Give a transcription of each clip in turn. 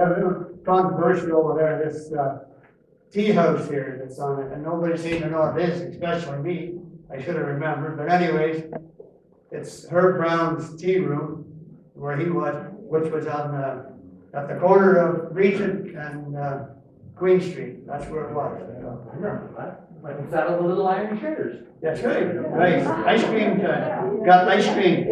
have a little controversy over there, this tea house here that's on it, and nobody seems to know what it is, especially me. I should have remembered, but anyways, it's Herb Brown's tea room where he was, which was on at the corner of Regent and Queen Street. That's where it was. I remember that. Like inside of the little iron shutters. That's right. Nice ice cream time. Got ice cream.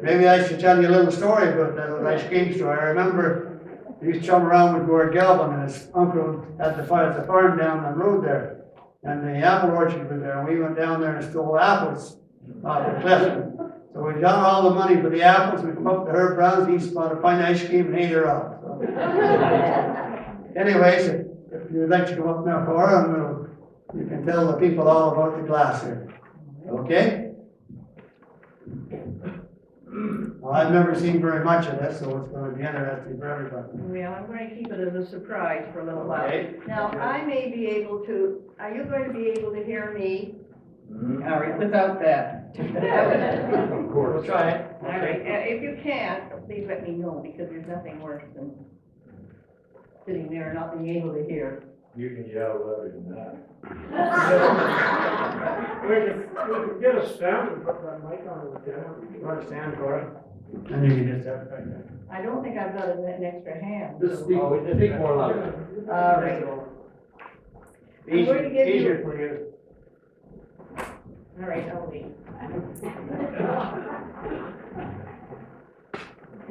Maybe I should tell you a little story about that little ice cream store. I remember he used to chum around with Gord Galvin, and his uncle had the farm down the road there. And the apple orchard was there, and we went down there and stole apples off the cliff. So we got all the money for the apples, we come up to Herb Brown's, he bought a pint of ice cream and ate her up. So. Anyways, if you'd like to come up now, Cora, you can tell the people all about the glass here. Okay? Well, I've never seen very much of this, so it's going to be interesting for everybody. Well, I'm going to keep it as a surprise for a little while. Okay. Now, I may be able to, are you going to be able to hear me? All right, without that. Of course. We'll try it. All right, if you can't, please let me know, because there's nothing worse than sitting there and not being able to hear. You can yell louder than that. We can get a stand and put that mic on the camera. You want to stand, Cora? And you can just have it right there. I don't think I've got an extra hand. Just speak more louder. All right. I'm going to give you- Easier for you. All right, I'll wait.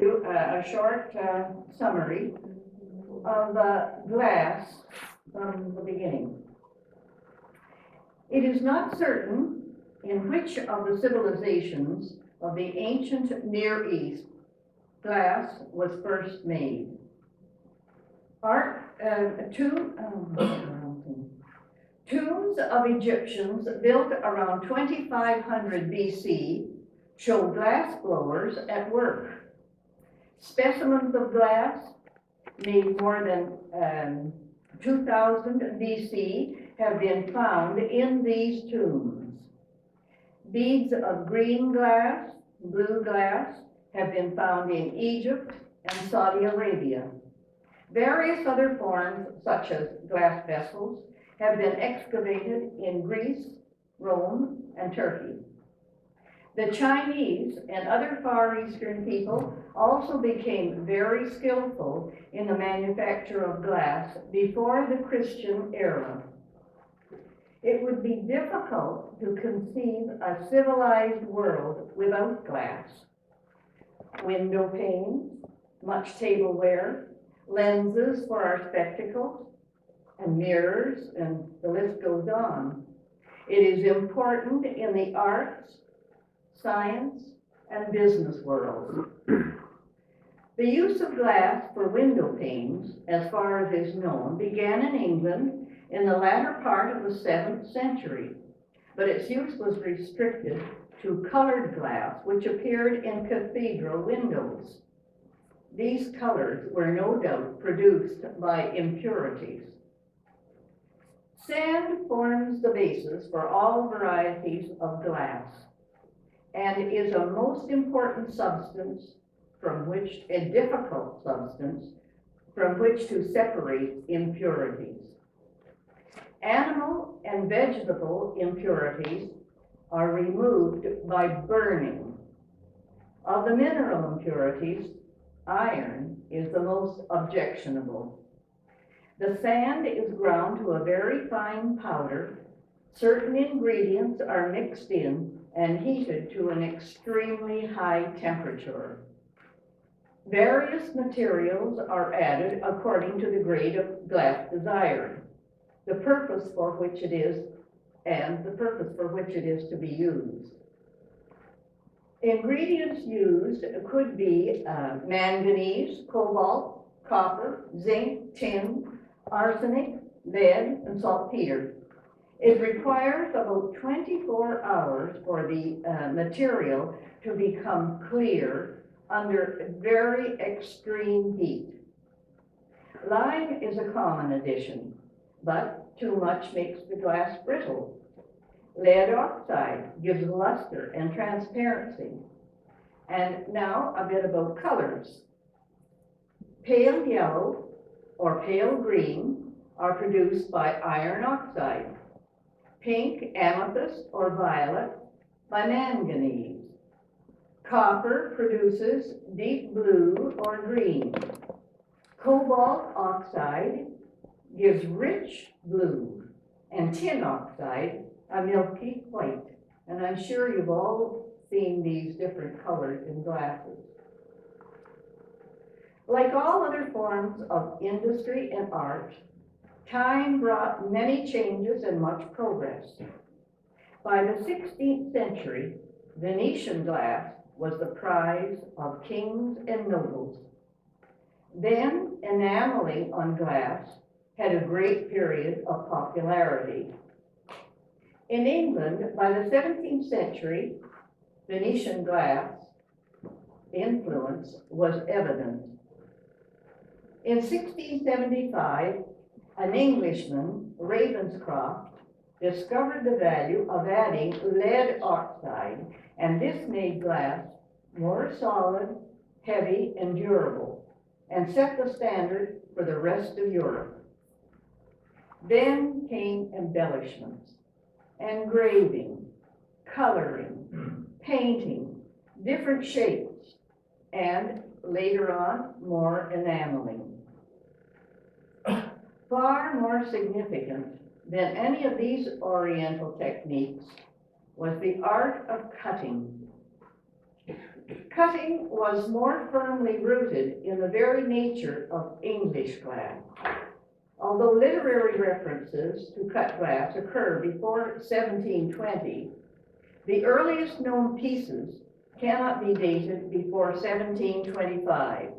Do a short summary of glass from the beginning. It is not certain in which of the civilizations of the ancient Near East glass was first made. Tombs of Egyptians built around 2500 BC show glass blowers at work. Specimens of glass made more than 2000 BC have been found in these tombs. Beads of green glass, blue glass have been found in Egypt and Saudi Arabia. Various other forms, such as glass vessels, have been excavated in Greece, Rome, and Turkey. The Chinese and other Far Eastern people also became very skillful in the manufacture of glass before the Christian era. It would be difficult to conceive a civilized world without glass. Window panes, much tableware, lenses for our spectacles, and mirrors, and the list goes on. It is important in the arts, science, and business worlds. The use of glass for window panes, as far as is known, began in England in the latter part of the 7th century, but its use was restricted to colored glass, which appeared in cathedral windows. These colors were no doubt produced by impurities. Sand forms the basis for all varieties of glass and is a most important substance a difficult substance from which to separate impurities. Animal and vegetable impurities are removed by burning. Of the mineral impurities, iron is the most objectionable. The sand is ground to a very fine powder. Certain ingredients are mixed in and heated to an extremely high temperature. Various materials are added according to the grade of glass desired, the purpose for which it is to be used. Ingredients used could be manganese, cobalt, copper, zinc, tin, arsenic, lead, and saltpeter. It requires about 24 hours for the material to become clear under very extreme heat. Lime is a common addition, but too much makes the glass brittle. Lead oxide gives luster and transparency. And now a bit about colors. Pale yellow or pale green are produced by iron oxide. Pink, amethyst, or violet by manganese. Copper produces deep blue or green. Cobalt oxide gives rich blue, and tin oxide a milky white. And I'm sure you've all seen these different colors in glasses. Like all other forms of industry and art, time brought many changes and much progress. By the 16th century, Venetian glass was the prize of kings and nobles. Then enameling on glass had a great period of popularity. In England, by the 17th century, Venetian glass influence was evident. In 1675, an Englishman, Ravenscroft, discovered the value of adding lead oxide, and this made glass more solid, heavy, and durable, and set the standard for the rest of Europe. Then came embellishments, engraving, coloring, painting, different shapes, and later on, more enameling. Far more significant than any of these Oriental techniques was the art of cutting. Cutting was more firmly rooted in the very nature of English glass. Although literary references to cut glass occur before 1720, the earliest known pieces cannot be dated before 1725.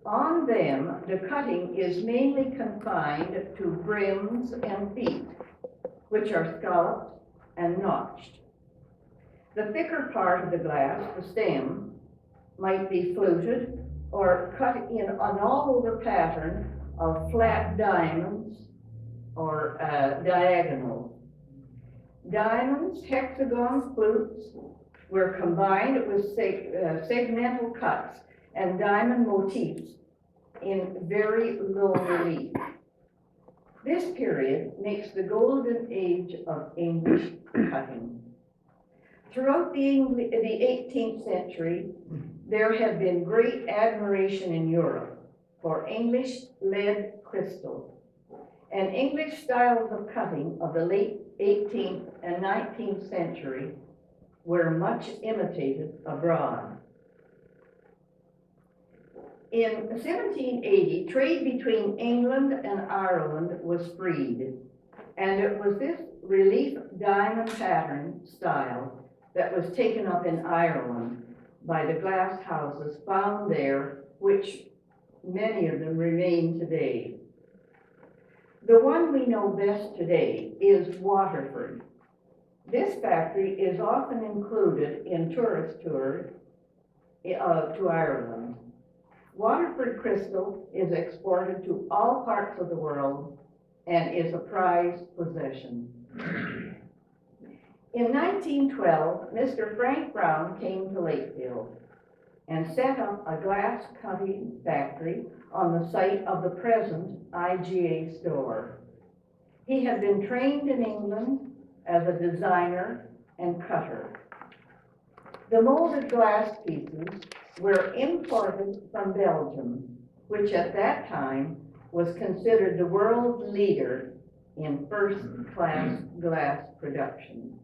On them, the cutting is mainly confined to brims and feet, which are scalloped and notched. The thicker part of the glass, the stem, might be fluted or cut in an all-over pattern of flat diamonds or diagonal. Diamonds, hexagons, flutes were combined with segmental cuts and diamond motifs in very low relief. This period makes the golden age of English cutting. Throughout the 18th century, there had been great admiration in Europe for English lead crystal, and English styles of cutting of the late 18th and 19th century were much imitated abroad. In 1780, trade between England and Ireland was freed, and it was this relief diamond pattern style that was taken up in Ireland by the glass houses found there, which many of them remain today. The one we know best today is Waterford. This factory is often included in tourist tours to Ireland. Waterford crystal is exported to all parts of the world and is a prized possession. In 1912, Mr. Frank Brown came to Lakefield and set up a glass cutting factory on the site of the present IGA store. He had been trained in England as a designer and cutter. The molded glass pieces were imported from Belgium, which at that time was considered the world leader in first-class glass production.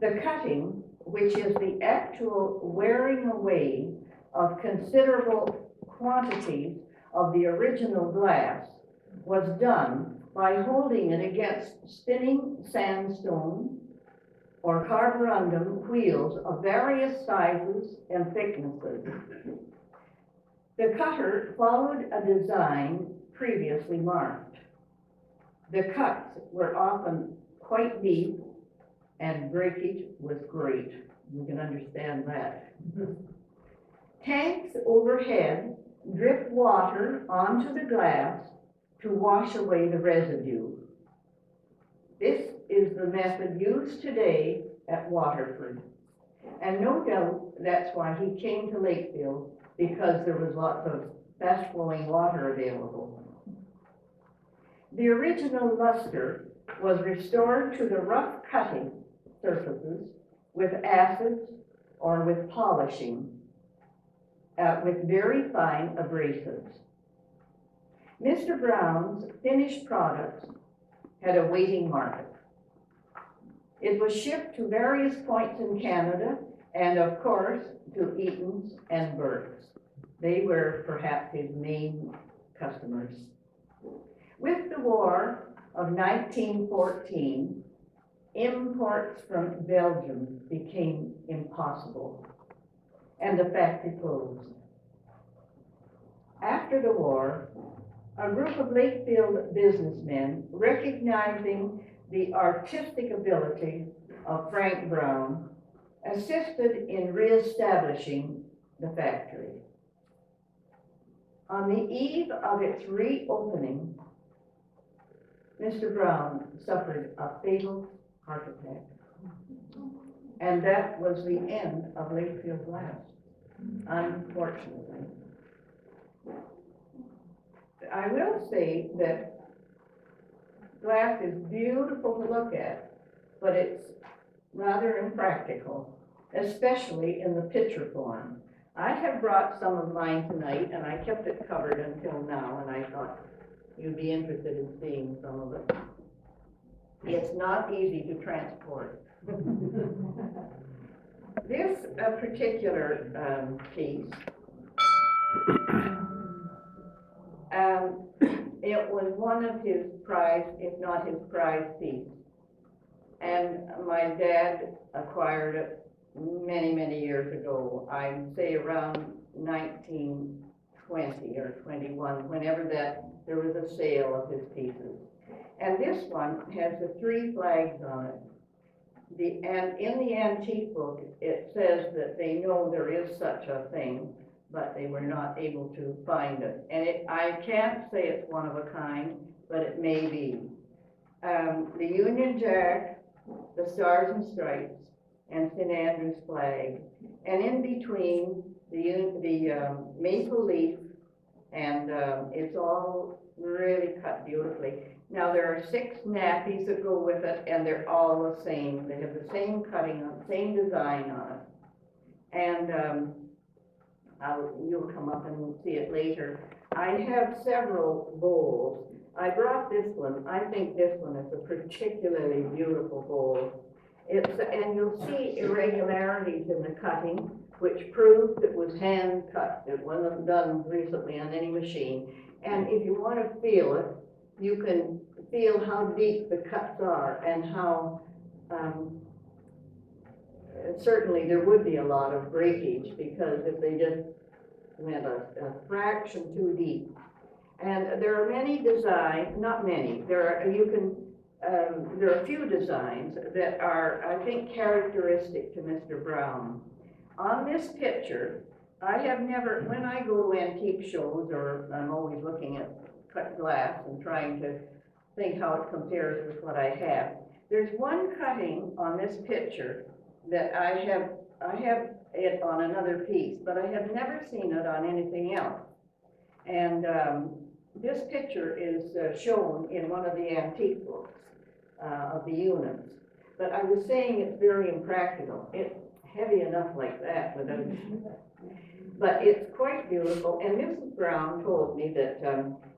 The cutting, which is the actual wearing away of considerable quantities of the original glass, was done by holding it against spinning sandstone or carborundum wheels of various sizes and thicknesses. The cutter followed a design previously marked. The cuts were often quite deep and breakage was great. You can understand that. Tanks overhead drip water onto the glass to wash away the residue. This is the method used today at Waterford. And no doubt that's why he came to Lakefield, because there was lots of fast flowing water available. The original luster was restored to the rough cutting surfaces with acids or with polishing, with very fine abrasives. Mr. Brown's finished products had a waiting market. It was shipped to various points in Canada and, of course, to Eaton's and Burke's. They were perhaps his main customers. With the War of 1914, imports from Belgium became impossible, and the factory closed. After the war, a group of Lakefield businessmen, recognizing the artistic ability of Frank Brown, assisted in reestablishing the factory. On the eve of its reopening, Mr. Brown suffered a fatal heart attack. And that was the end of Lakefield Glass, unfortunately. I will say that glass is beautiful to look at, but it's rather impractical, especially in the picture form. I have brought some of mine tonight, and I kept it covered until now, and I thought you'd be interested in seeing some of it. It's not easy to transport. This particular piece, it was one of his prized, if not his prized piece. And my dad acquired it many, many years ago. I'd say around 1920 or 21, whenever there was a sale of his pieces. And this one has the 3 flags on it. And in the antique book, it says that they know there is such a thing, but they were not able to find it. And I can't say it's one of a kind, but it may be. The Union Jack, the Stars and Stripes, and St. Andrew's flag, and in between the maple leaf, and it's all really cut beautifully. Now there are 6 nappies that go with it, and they're all the same. They have the same cutting on, same design on it, and you'll come up and see it later. I have several bowls. I brought this one. I think this one is a particularly beautiful bowl. And you'll see irregularities in the cutting, which proves it was hand cut. It wasn't done recently on any machine. And if you want to feel it, you can feel how deep the cuts are and how certainly there would be a lot of breakage, because if they just went a fraction too deep. And there are many designs, not many, there are a few designs that are, I think, characteristic to Mr. Brown. On this picture, I have never, when I go to antique shows, or I'm always looking at cut glass and trying to think how it compares with what I have. There's one cutting on this picture that I have it on another piece, but I have never seen it on anything else. And this picture is shown in one of the antique books of the units. But I was saying it's very impractical. It's heavy enough like that, but it's quite beautiful. And Mrs. Brown told me that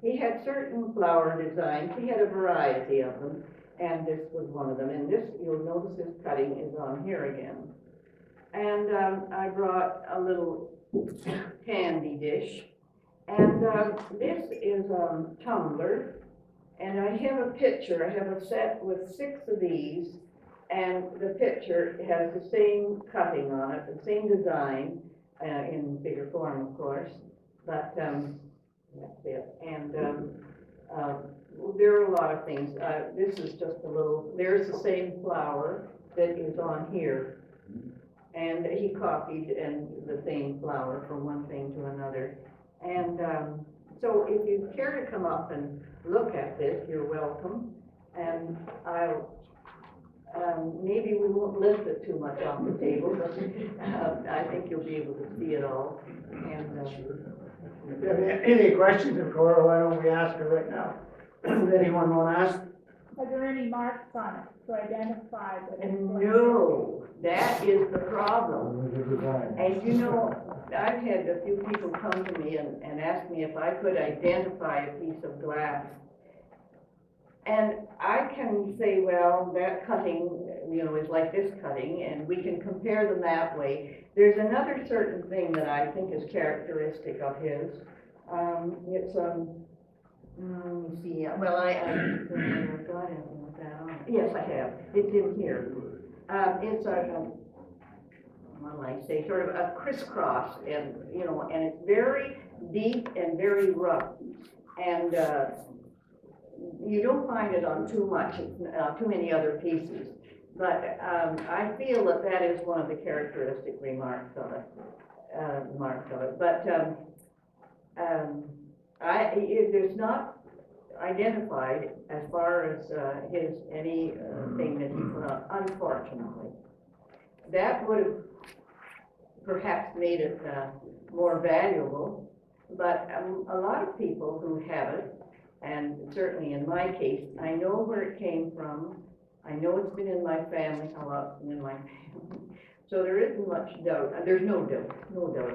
he had certain flower designs. He had a variety of them, and this was one of them. And this, you'll notice this cutting is on here again. And I brought a little candy dish. And this is a tumbler, and I have a picture. I have a set with 6 of these, and the picture has the same cutting on it, the same design, in bigger form, of course, but that's it. And there are a lot of things. This is just a little, there's the same flower that is on here, and he copied the same flower from one thing to another. And so if you care to come up and look at this, you're welcome. And I'll maybe we won't lift it too much off the table, but, I think you'll be able to see it all. And, If you have any questions of Cora, why don't we ask her right now? Anyone want to ask? Are there any marks on it to identify that it's? no, that is the problem. And you know, I've had a few people come to me and ask me if I could identify a piece of glass. And I can say, well, that cutting, you know, is like this cutting, and we can compare them that way. There's another certain thing that I think is characteristic of his. It's, let me see, well, I've got it with that on. Yes, I have. It's in here. It's a, what will I say, sort of a crisscross, and, you know, and it's very deep and very rough. And, you don't find it on too many other pieces. But I feel that that is one of the characteristic remarks of it. But there's not identified as far as his anything that he put on, unfortunately. That would have perhaps made it more valuable. But a lot of people who have it, and certainly in my case, I know where it came from. I know it's been in my family, how long it's been in my family. So there isn't much doubt, there's no doubt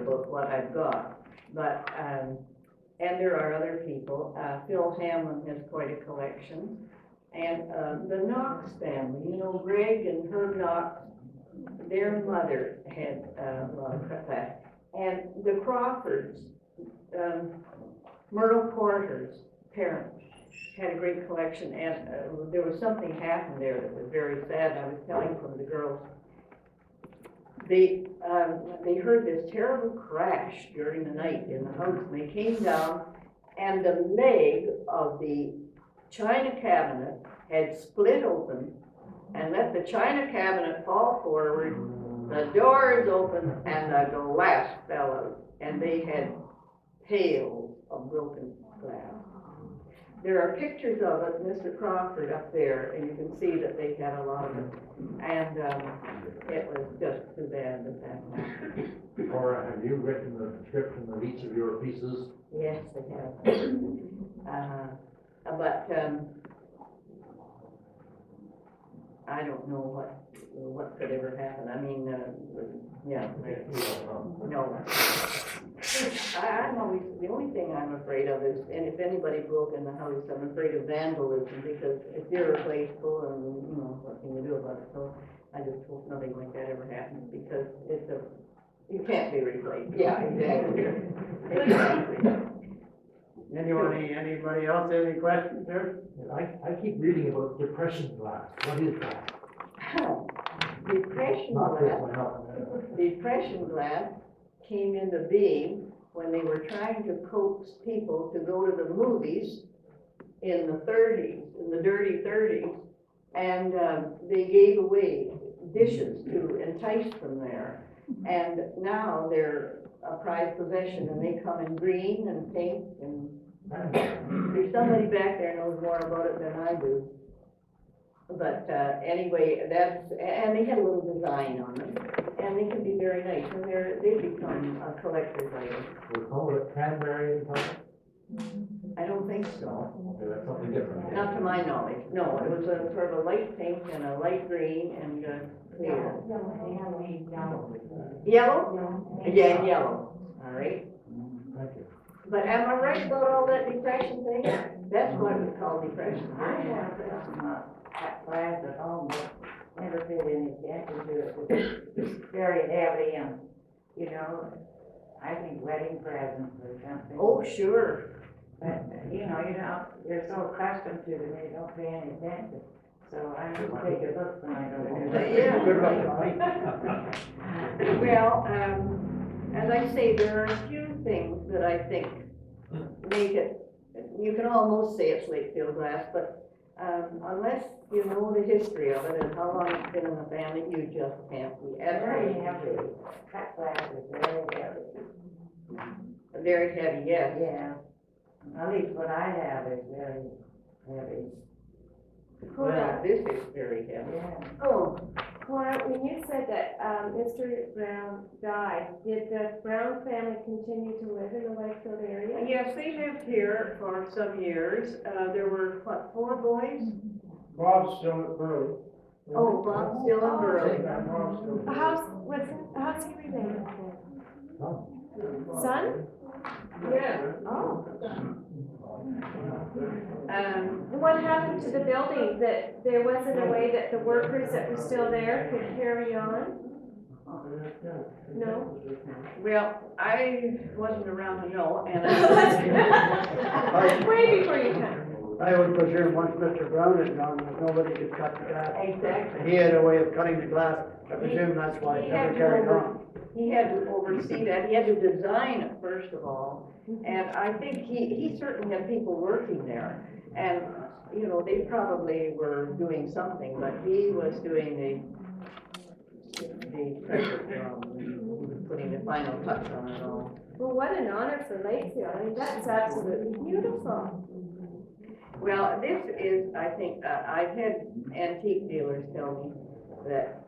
about what I've got. But, and there are other people. Phil Hamlin has quite a collection. And the Knox family, you know, Greg and Herb Knox, their mother had a lot of cut glass. And the Crawfords, Myrtle Porter's parents had a great collection, and there was something happened there that was very sad. I was telling from the girls. They heard this terrible crash during the night in the house, and they came down, and the leg of the china cabinet had split open and let the china cabinet fall forward. The doors opened and the glass fell out, and they had pails of broken glass. There are pictures of it, Mr. Crawford up there, and you can see that they had a lot of it. And it was just too bad that happened. Cora, have you written the description of each of your pieces? Yes, they have. But I don't know what could ever happen. I mean, yeah, no. I'm always, the only thing I'm afraid of is, and if anybody broke in the house, I'm afraid of vandalism, because it's irreplaceable and, you know, what can you do about it? So I just hope nothing like that ever happens, because you can't be replaced. Yeah, exactly. Anybody else have any questions there? I keep reading about depression glass. What is that? Depression glass came into being when they were trying to coax people to go to the movies in the 30s, in the dirty 30s, and they gave away dishes to entice them there. And now they're a prized possession, and they come in green and pink, and there's somebody back there knows more about it than I do. But anyway, and they had a little design on them, and they can be very nice, and they become a collector's item. We call it cranberry in color? I don't think so. Okay, that's something different. Not to my knowledge. No, it was a sort of a light pink and a light green and clear. Yellow? Yeah, yellow. All right. Thank you. But am I right about all that depression thing? That's what it was called, depression. I have some cut glass at home, but never paid any attention to it. It's very heavy, and, you know, I think wedding presents or something. Oh, sure. But, you know, you're so accustomed to them, you don't pay any attention. So I have to take a look when I go to the. Yeah. Well, as I say, there are a few things that I think make it, you can almost say it's Lakefield glass, but unless you know the history of it and how long it's been in the family, you just can't be Very absolutely. heavy. Cut glass is very heavy. Very heavy, yes. Yeah. At least what I have is very heavy. Well, this is very heavy. Yeah. Oh, Cora, when you said that, Mr. Brown died, did the Brown family continue to live in the Lakefield area? yes, they lived here for some years. There were, what, 4 boys? Bob's still at Burley. Oh, Bob still in Burley. Bob's still at How's he related? Son? Yeah. Oh. Um, What happened to the building, that there wasn't a way that the workers that were still there could carry on? No? well, I wasn't around to know, and Way before you come. I would presume once Mr. Brown is gone, that nobody could cut the glass. Exactly. He had a way of cutting the glass, I presume that's why it never carried on. He had to oversee that. He had to design it first of all. And I think he certainly had people working there. And, you know, they probably were doing something, but he was doing the pressure job, putting the final touch on it all. Well, what an honor for Lakefield. I mean, that's absolutely beautiful. Well, this is, I think, I've had antique dealers tell me that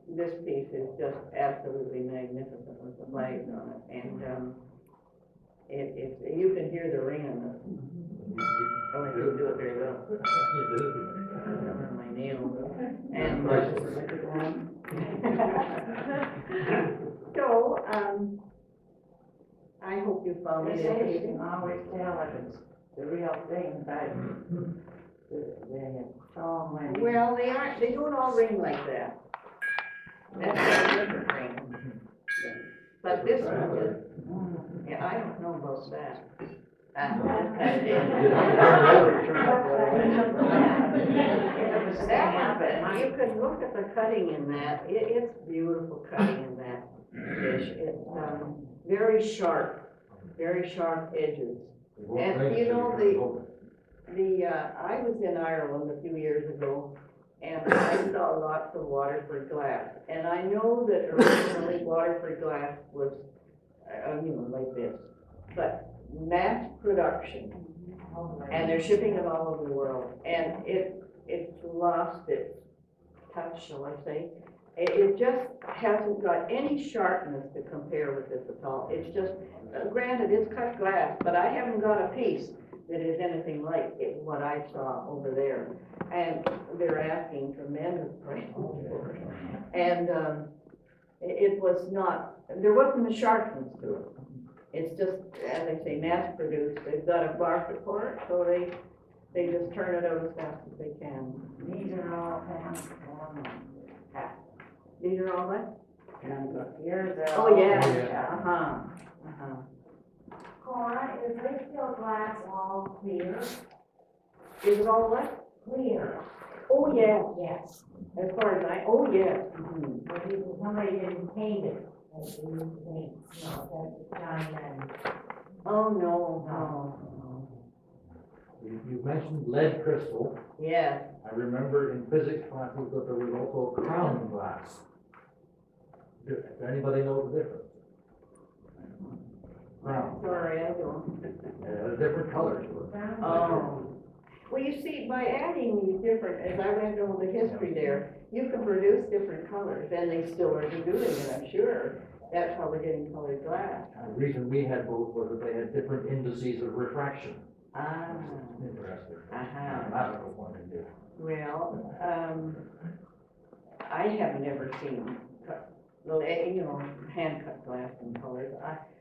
this piece is just absolutely magnificent with the flags on it. And, you can hear the ring on it. Oh, I didn't do it very well. I remember my nails. And, so, I hope you found They it say you interesting. can always tell if it's the real thing, but they have so many. Well, they don't all ring like that. That's a different ring. But this one is, yeah, I don't know about that. That one, you can look at the cutting in that, it's beautiful cutting in that fish. It's, very sharp edges. And you know, I was in Ireland a few years ago, and I saw lots of Waterford glass. And I know that originally Waterford glass was, like this, but mass production, and they're shipping it all over the world, and it's lost its touch, shall I say. It just hasn't got any sharpness to compare with this at all. It's just, granted, it's cut glass, but I haven't got a piece that is anything like what I saw over there. And they're asking tremendous prices for it. And it was not, there wasn't a sharpness to it. It's just, as I say, mass produced. They've got a market for it, so they just turn it out as fast as they can. These are all kind of, These are all what? here's the. Oh, yeah. Yeah. Cora, is Lakefield glass all clear? Is it all what? Clear. Oh, yeah. Yes. As far as oh, yes. But if somebody didn't paint it, they didn't paint, that's done and. Oh, no. You mentioned lead crystal. Yes. I remember in physics classes that there was also crown glass. Does anybody know the difference? Crown. Sorry, I don't. Different colors. Oh. Well, you see, by adding these different, as I went over the history there, you can produce different colors, and they still are doing it, I'm sure. That's how we're getting colored glass. The reason we had both was that they had different indices of refraction. Ah. Interesting. Uh-huh. Point of view. Well, I have never seen, hand-cut glass in colors.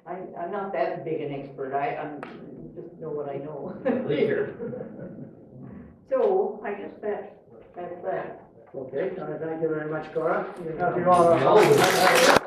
I'm not that big an expert. I'm just know what I know. So, I guess that's that. Okay, thank you very much, Cora. You all are-